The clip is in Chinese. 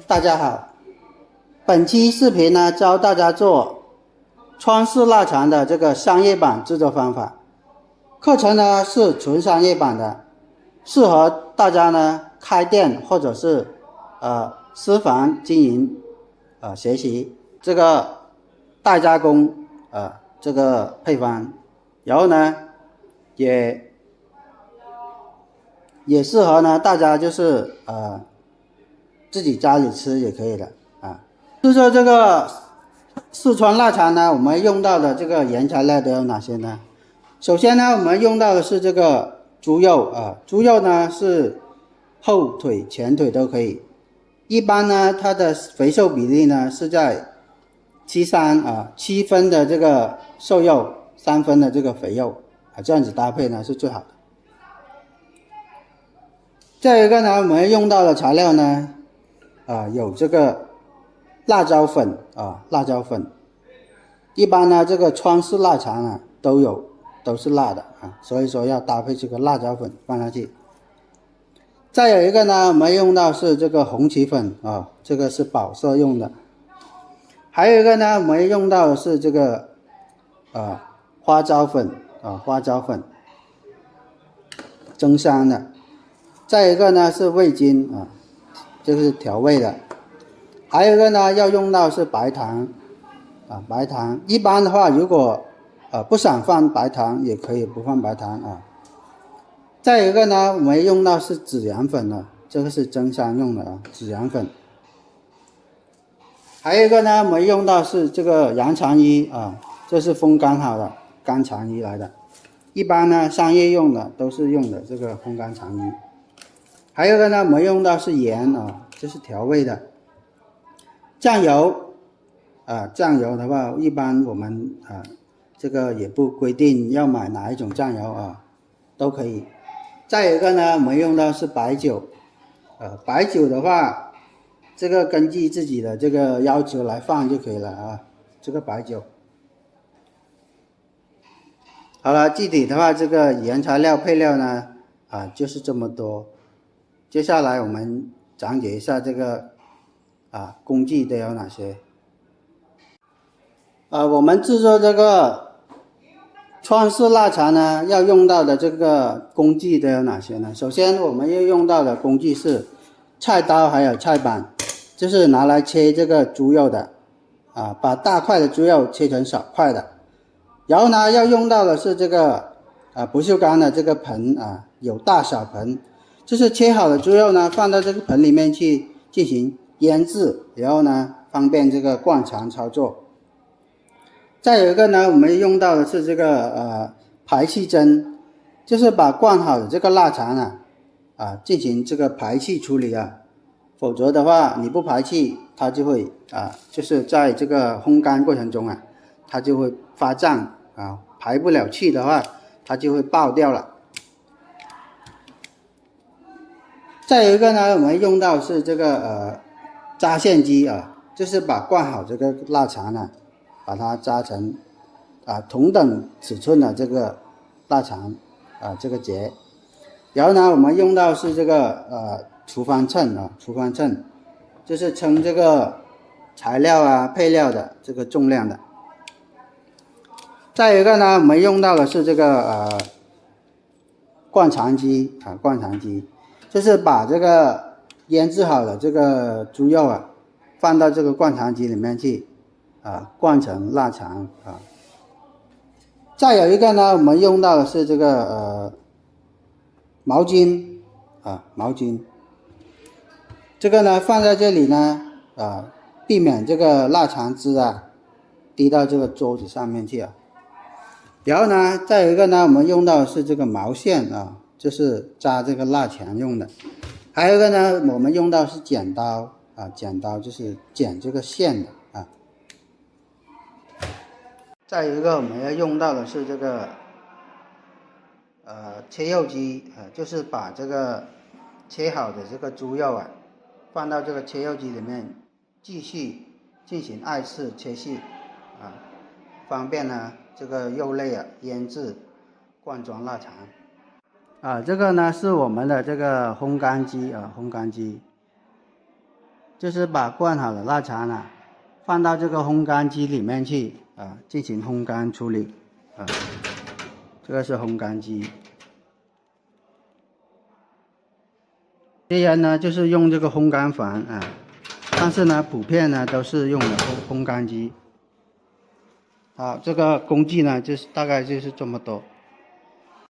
大家好，本期視頻呢教大家做川式臘腸的这個商業版制作方法。課程呢是純商業版的，適合大家呢開店或者是私房經營學習這個代加工這個配方，然後呢也適合呢大家就是自己家裡吃也可以的就說这个四川臘腸呢，我們用到的這個原材料都有哪些呢？首先呢，我們用到的是這個豬肉豬肉呢是後腿、前腿都可以。一般呢，它的肥瘦比例呢是在7分的這個瘦肉，3分的這個肥肉這樣子搭配呢是最好的。再一個呢，我們用到的材料呢有這個辣椒粉辣椒粉。一般呢，這個川式臘腸呢都是辣的所以說要搭配這個辣椒粉放上去。再有一個呢，我們用到是這個紅曲粉這個是保色用的。還有一個呢，我們用到的是這個花椒粉花椒粉增香的。再一個呢是味精這個是調味的。還有一個呢要用到是白糖白糖。一般的話，如果不想放白糖也可以不放白糖再有一個呢，我們用到是孜然粉這個是增香用的孜然粉。還有一個呢，我們用到是這個羊腸衣這是風乾好的乾腸衣來的。一般呢商業用的都是用的這個風乾腸衣。還有一個呢，我們用到是鹽這是調味的。醬油醬油的話，一般我們這個也不規定要買哪一種醬油都可以。再有一個呢，我們用到是白酒白酒的話，這個根據自己的這個要求來放就可以了這個白酒。好了，具體的話，這個原材料配料呢就是這麼多。接下來我們講解一下這個工具都有哪些。我們製作這個川式臘腸呢，要用到的這個工具都有哪些呢？首先我們要用到的工具是菜刀還有菜板，就是拿來切這個豬肉的把大塊的豬肉切成小塊的。然後呢要用到的是這個不鏽鋼的這個盆有大小盆，就是切好的豬肉呢放到這個盆裡面去進行醃製，然後呢方便這個灌腸操作。再有一個呢，我們用到的是這個排氣針，就是把灌好的這個臘腸進行這個排氣處理否則的話你不排氣它就會就是在這個烘乾過程中它就會發脹排不了氣的話它就會爆掉了。再有一個呢，我們用到是這個扎線機就是把灌好這個臘腸把它扎成同等尺寸的這個臘腸這個結。然後呢我們用到是這個廚房秤廚房秤就是稱這個材料配料的這個重量的。再有一個呢，我們用到的是這個灌腸機灌腸機就是把這個醃製好的這個豬肉放到這個灌腸機裡面去灌成臘腸再有一個呢，我們用到的是這個毛巾毛巾，這個呢放在這裡呢避免這個臘腸汁滴到這個桌子上面去然後呢再有一個呢，我們用到的是這個毛線就是扎這個臘腸用的。還有一個呢，我們用到的是剪刀剪刀就是剪這個線的再有一個我們要用到的是這個切肉機就是把這個切好的這個豬肉放到這個切肉機裡面繼續進行2次切細方便呢這個肉類醃製灌裝臘腸。這個呢是我們的這個烘乾機烘乾機。就是把灌好的臘腸呢，放到這個烘乾機裡面去啊，進行烘乾處理啊。這個是烘乾機。有些人呢就是用這個烘乾房啊，但是呢普遍呢都是用的烘乾機。好，這個工具呢就是大概就是這麼多。